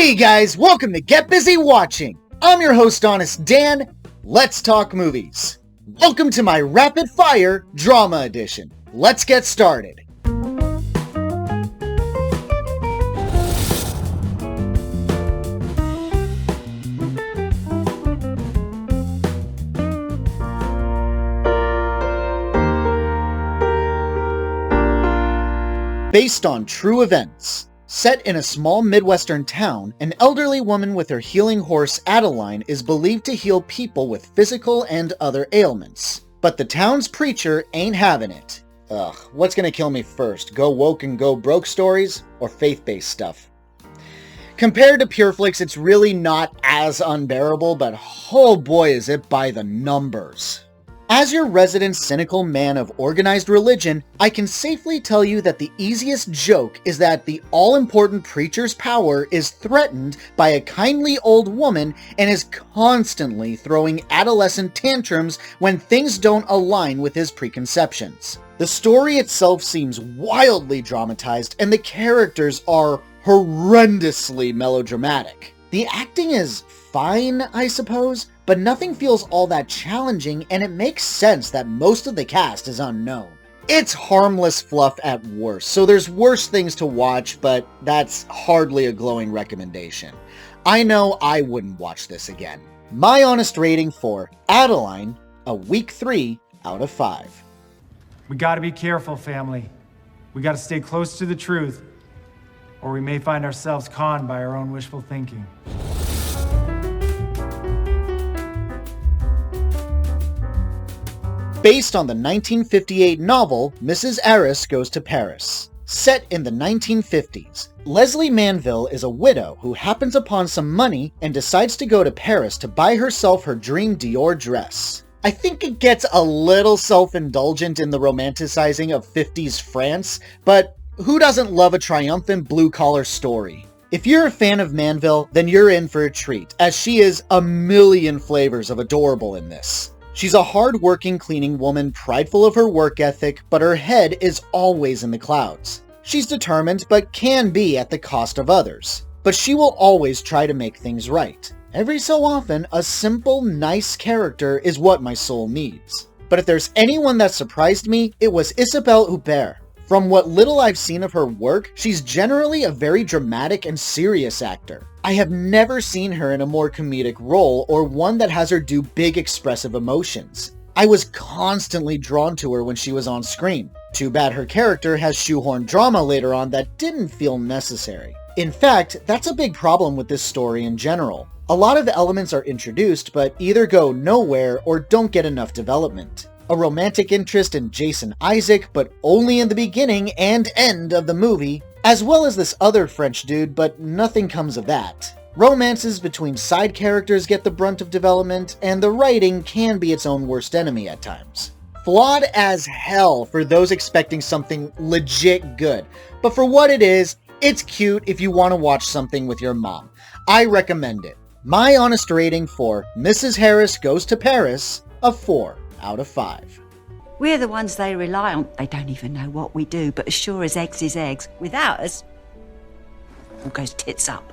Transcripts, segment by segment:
Hey guys, welcome to Get Busy Watching. I'm your host, Honest Dan. Let's talk movies. Welcome to my rapid fire drama edition. Let's get started. Based on true events. Set in a small Midwestern town, an elderly woman with her healing horse ADELINE is believed to heal people with physical and other ailments. But the town's preacher ain't having it. Ugh, what's gonna kill me first? Go woke and go broke stories, or faith-based stuff? Compared to PureFlix, it's really not as unbearable, but oh boy is it by the numbers. As your resident cynical man of organized religion, I can safely tell you that the easiest joke is that the all-important preacher's power is threatened by a kindly old woman and is constantly throwing adolescent tantrums when things don't align with his preconceptions. The story itself seems wildly dramatized and the characters are horrendously melodramatic. The acting is fine, I suppose, but nothing feels all that challenging, and it makes sense that most of the cast is unknown. It's harmless fluff at worst, so there's worse things to watch, but that's hardly a glowing recommendation. I know I wouldn't watch this again. My honest rating for ADELINE, a week 3 out of 5. We gotta be careful, family. We gotta stay close to the truth, or we may find ourselves conned by our own wishful thinking. Based on the 1958 novel, Mrs. Harris Goes to Paris. Set in the 1950s, Leslie Manville is a widow who happens upon some money and decides to go to Paris to buy herself her dream Dior dress. I think it gets a little self-indulgent in the romanticizing of 50s France, but who doesn't love a triumphant blue-collar story? If you're a fan of Manville, then you're in for a treat, as she is a million flavors of adorable in this. She's a hard-working cleaning woman, prideful of her work ethic, but her head is always in the clouds. She's determined, but can be at the cost of others. But she will always try to make things right. Every so often, a simple, nice character is what my soul needs. But if there's anyone that surprised me, it was Isabelle Huppert. From what little I've seen of her work, she's generally a very dramatic and serious actor. I have never seen her in a more comedic role or one that has her do big expressive emotions. I was constantly drawn to her when she was on screen. Too bad her character has shoehorned drama later on that didn't feel necessary. In fact, that's a big problem with this story in general. A lot of elements are introduced but either go nowhere or don't get enough development. A romantic interest in Jason Isaac, but only in the beginning and end of the movie, as well as this other French dude, but nothing comes of that. Romances between side characters get the brunt of development, and the writing can be its own worst enemy at times. Flawed as hell for those expecting something legit good, but for what it is, it's cute if you want to watch something with your mom. I recommend it. My honest rating for Mrs. Harris Goes to Paris, a 4 out of 5. We're the ones they rely on. They don't even know what we do, but as sure as eggs is eggs, without us, all goes tits up.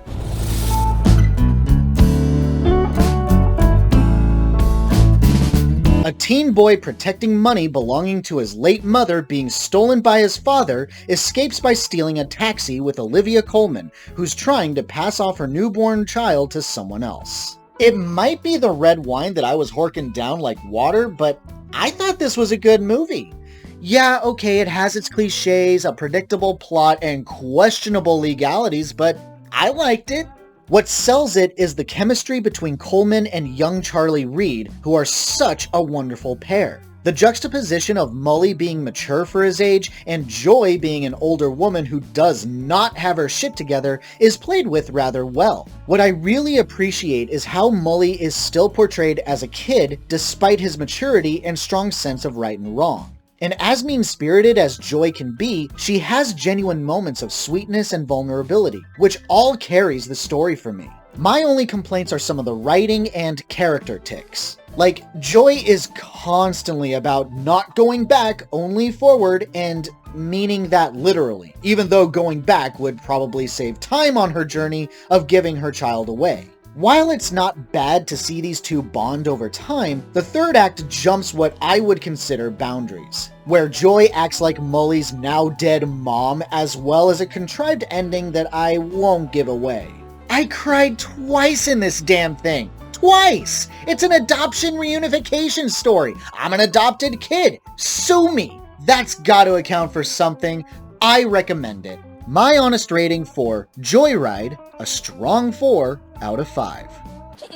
A teen boy protecting money belonging to his late mother being stolen by his father escapes by stealing a taxi with Olivia Colman, who's trying to pass off her newborn child to someone else. It might be the red wine that I was horking down like water, but I thought this was a good movie. Yeah, okay, it has its cliches, a predictable plot, and questionable legalities, but I liked it. What sells it is the chemistry between Coleman and young Charlie Reed, who are such a wonderful pair. The juxtaposition of Mully being mature for his age and Joy being an older woman who does not have her shit together is played with rather well. What I really appreciate is how Mully is still portrayed as a kid despite his maturity and strong sense of right and wrong. And as mean-spirited as Joy can be, she has genuine moments of sweetness and vulnerability, which all carries the story for me. My only complaints are some of the writing and character tics. Like, Joy is constantly about not going back, only forward, and meaning that literally, even though going back would probably save time on her journey of giving her child away. While it's not bad to see these two bond over time, the third act jumps what I would consider boundaries, where Joy acts like Molly's now dead mom, as well as a contrived ending that I won't give away. I cried twice in this damn thing. Twice! It's an adoption reunification story. I'm an adopted kid. Sue me. That's gotta account for something. I recommend it. My honest rating for Joyride, a strong 4 out of 5.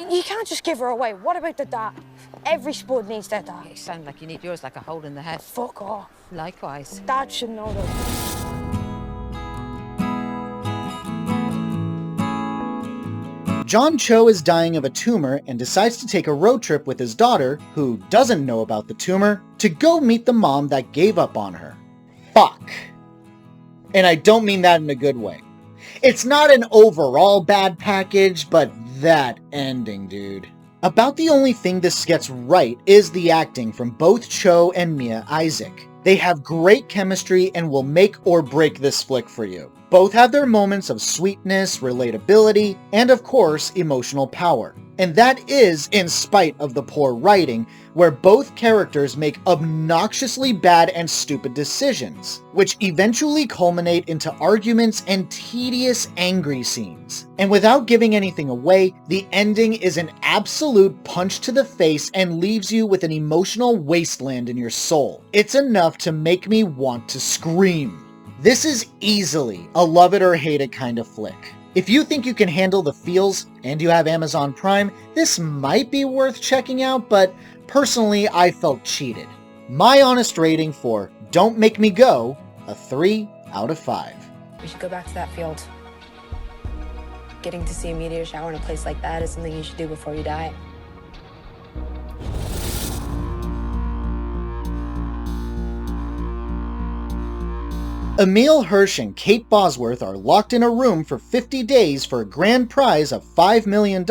You can't just give her away. What about the dad? Every spud needs their dad. You sound like you need yours like a hole in the head. Fuck off. Likewise. Dad should know that. John Cho is dying of a tumor and decides to take a road trip with his daughter, who doesn't know about the tumor, to go meet the mom that gave up on her. Fuck. And I don't mean that in a good way. It's not an overall bad package, but that ending, dude. About the only thing this gets right is the acting from both Cho and Mia Isaac. They have great chemistry and will make or break this flick for you. Both have their moments of sweetness, relatability, and of course, emotional power. And that is in spite of the poor writing, where both characters make obnoxiously bad and stupid decisions, which eventually culminate into arguments and tedious, angry scenes. And without giving anything away, the ending is an absolute punch to the face and leaves you with an emotional wasteland in your soul. It's enough to make me want to scream. This is easily a love it or hate it kind of flick. If you think you can handle the feels and you have Amazon Prime, this might be worth checking out, but personally I felt cheated. My honest rating for Don't Make Me Go, a 3 out of 5. We should go back to that field. Getting to see a meteor shower in a place like that is something you should do before you die. Emile Hirsch and Kate Bosworth are locked in a room for 50 days for a grand prize of $5 million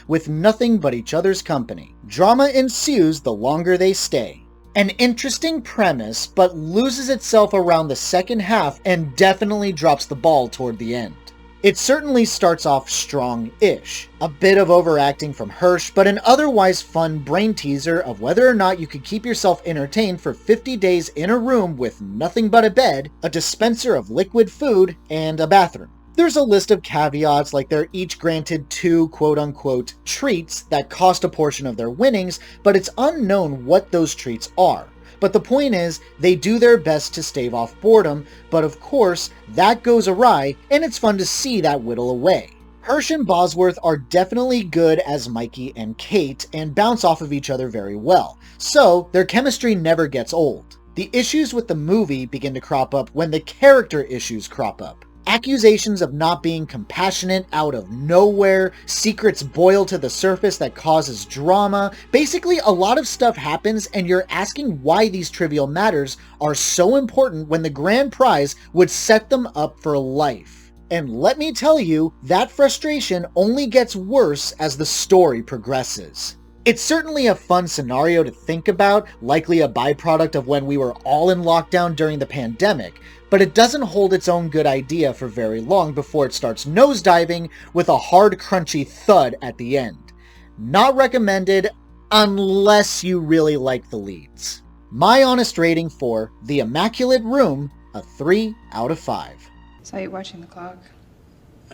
with nothing but each other's company. Drama ensues the longer they stay. An interesting premise, but loses itself around the second half and definitely drops the ball toward the end. It certainly starts off strong-ish. A bit of overacting from Hirsch, but an otherwise fun brain teaser of whether or not you could keep yourself entertained for 50 days in a room with nothing but a bed, a dispenser of liquid food, and a bathroom. There's a list of caveats like they're each granted 2 quote-unquote treats that cost a portion of their winnings, but it's unknown what those treats are. But the point is, they do their best to stave off boredom, but of course, that goes awry, and it's fun to see that whittle away. Hirsch and Bosworth are definitely good as Mikey and Kate, and bounce off of each other very well, so their chemistry never gets old. The issues with the movie begin to crop up when the character issues crop up. Accusations of not being compassionate out of nowhere, secrets boil to the surface that causes drama. Basically, a lot of stuff happens and you're asking why these trivial matters are so important when the grand prize would set them up for life. And let me tell you, that frustration only gets worse as the story progresses. It's certainly a fun scenario to think about, likely a byproduct of when we were all in lockdown during the pandemic, but it doesn't hold its own good idea for very long before it starts nosediving with a hard, crunchy thud at the end. Not recommended unless you really like the leads. My honest rating for The Immaculate Room, a 3 out of 5. Saw you watching the clock.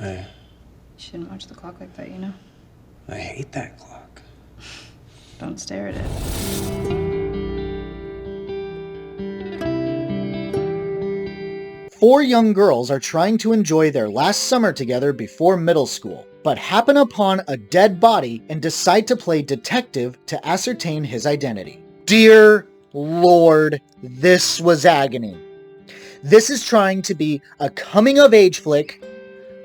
You Shouldn't watch the clock like that, you know? I hate that clock. Don't stare at it. 4 young girls are trying to enjoy their last summer together before middle school, but happen upon a dead body and decide to play detective to ascertain his identity. Dear Lord, this was agony. This is trying to be a coming-of-age flick,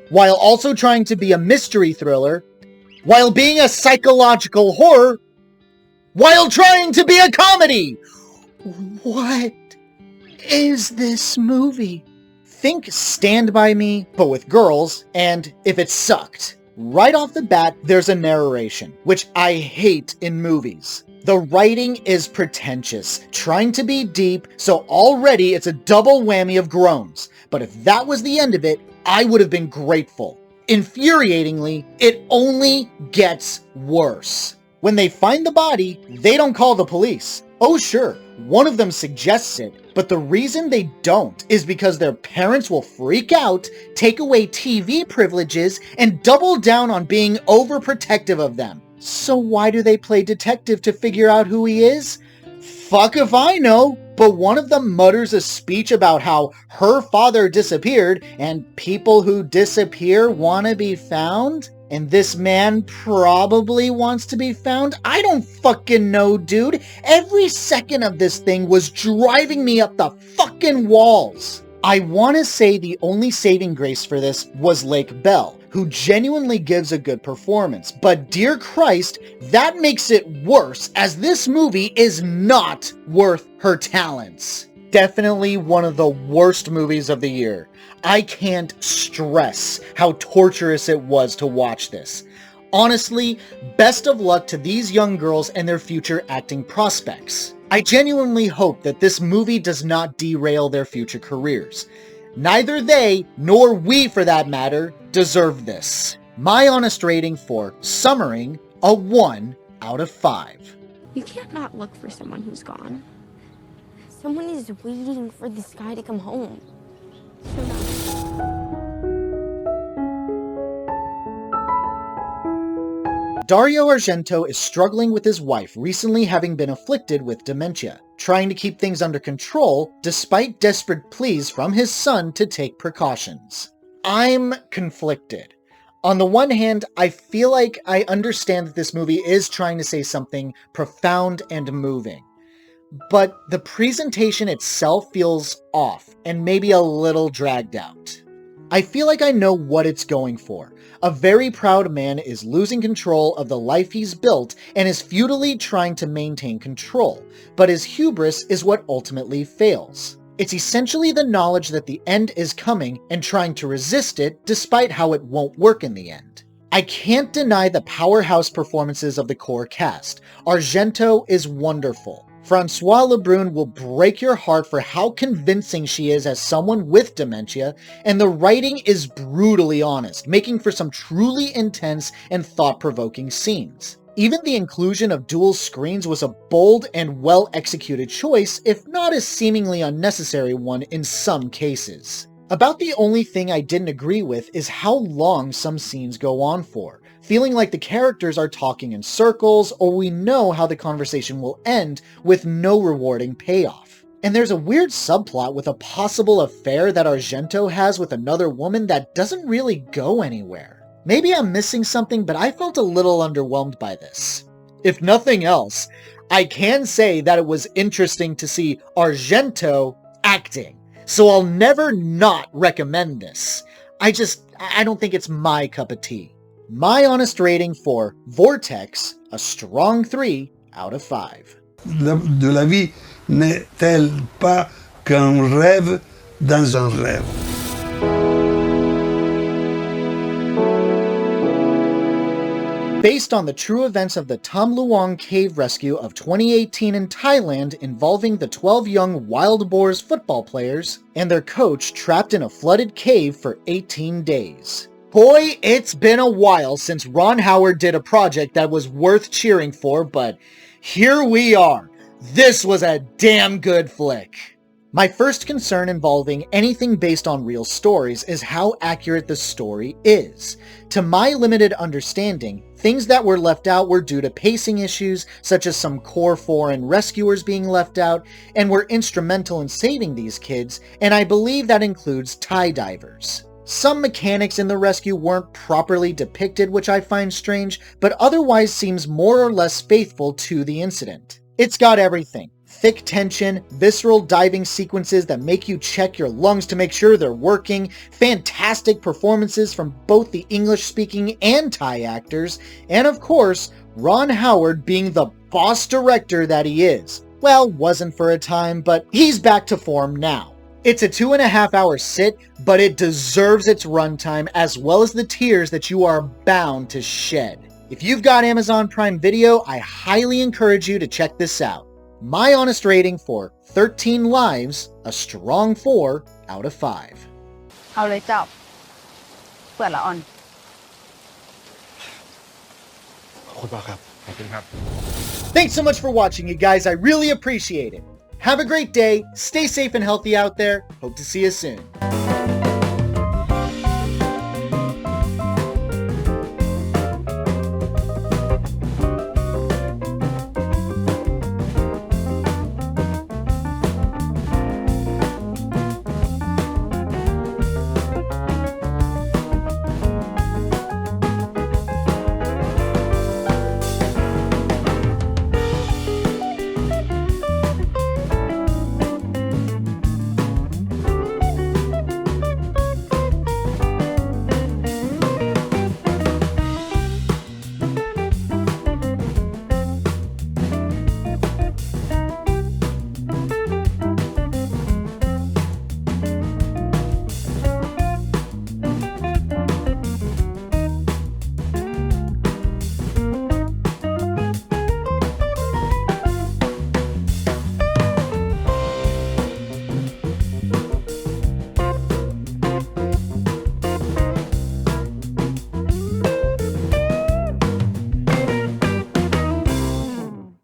while also trying to be a mystery thriller, while being a psychological horror, while trying to be a comedy! What is this movie? Think Stand By Me, but with girls, and if it sucked. Right off the bat, there's a narration, which I hate in movies. The writing is pretentious, trying to be deep, so already it's a double whammy of groans. But if that was the end of it, I would have been grateful. Infuriatingly, it only gets worse. When they find the body, they don't call the police. Oh sure, one of them suggests it, but the reason they don't is because their parents will freak out, take away TV privileges, and double down on being overprotective of them. So why do they play detective to figure out who he is? Fuck if I know, but one of them mutters a speech about how her father disappeared and people who disappear want to be found? And this man probably wants to be found? I don't fucking know, dude. Every second of this thing was driving me up the fucking walls. I want to say the only saving grace for this was Lake Bell, who genuinely gives a good performance. But dear Christ, that makes it worse, as this movie is not worth her talents. Definitely one of the worst movies of the year. I can't stress how torturous it was to watch this. Honestly, best of luck to these young girls and their future acting prospects. I genuinely hope that this movie does not derail their future careers. Neither they, nor we for that matter, deserve this. My honest rating for Summering, a 1 out of 5. You can't not look for someone who's gone. Someone is waiting for this guy to come home. So now. Dario Argento is struggling with his wife recently having been afflicted with dementia, trying to keep things under control despite desperate pleas from his son to take precautions. I'm conflicted. On the one hand, I feel like I understand that this movie is trying to say something profound and moving. But the presentation itself feels off and maybe a little dragged out. I feel like I know what it's going for. A very proud man is losing control of the life he's built and is futilely trying to maintain control, but his hubris is what ultimately fails. It's essentially the knowledge that the end is coming and trying to resist it despite how it won't work in the end. I can't deny the powerhouse performances of the core cast. Argento is wonderful. François Lebrun will break your heart for how convincing she is as someone with dementia, and the writing is brutally honest, making for some truly intense and thought-provoking scenes. Even the inclusion of dual screens was a bold and well-executed choice, if not a seemingly unnecessary one in some cases. About the only thing I didn't agree with is how long some scenes go on for, feeling like the characters are talking in circles, or we know how the conversation will end with no rewarding payoff. And there's a weird subplot with a possible affair that Argento has with another woman that doesn't really go anywhere. Maybe I'm missing something, but I felt a little underwhelmed by this. If nothing else, I can say that it was interesting to see Argento acting, so I'll never not recommend this. I don't think it's my cup of tea. My honest rating for Vortex, a strong 3 out of 5. De la vie n'est-elle pas qu'un rêve dans un rêve? Based on the true events of the Tham Luang cave rescue of 2018 in Thailand involving the 12 young Wild Boars football players and their coach trapped in a flooded cave for 18 days. Boy, it's been a while since Ron Howard did a project that was worth cheering for, but here we are. This was a damn good flick. My first concern involving anything based on real stories is how accurate the story is. To my limited understanding, things that were left out were due to pacing issues, such as some core foreign rescuers being left out, and were instrumental in saving these kids, and I believe that includes Thai divers. Some mechanics in the rescue weren't properly depicted, which I find strange, but otherwise seems more or less faithful to the incident. It's got everything. Thick tension, visceral diving sequences that make you check your lungs to make sure they're working, fantastic performances from both the English-speaking and Thai actors, and of course, Ron Howard being the boss director that he is. Well, wasn't for a time, but he's back to form now. It's a 2.5-hour sit, but it deserves its runtime as well as the tears that you are bound to shed. If you've got Amazon Prime Video, I highly encourage you to check this out. My honest rating for 13 Lives, a strong 4 out of 5. เอาเลยเจ้าเปิดละออน Thanks so much for watching, you guys. I really appreciate it. Have a great day. Stay safe and healthy out there. Hope to see you soon.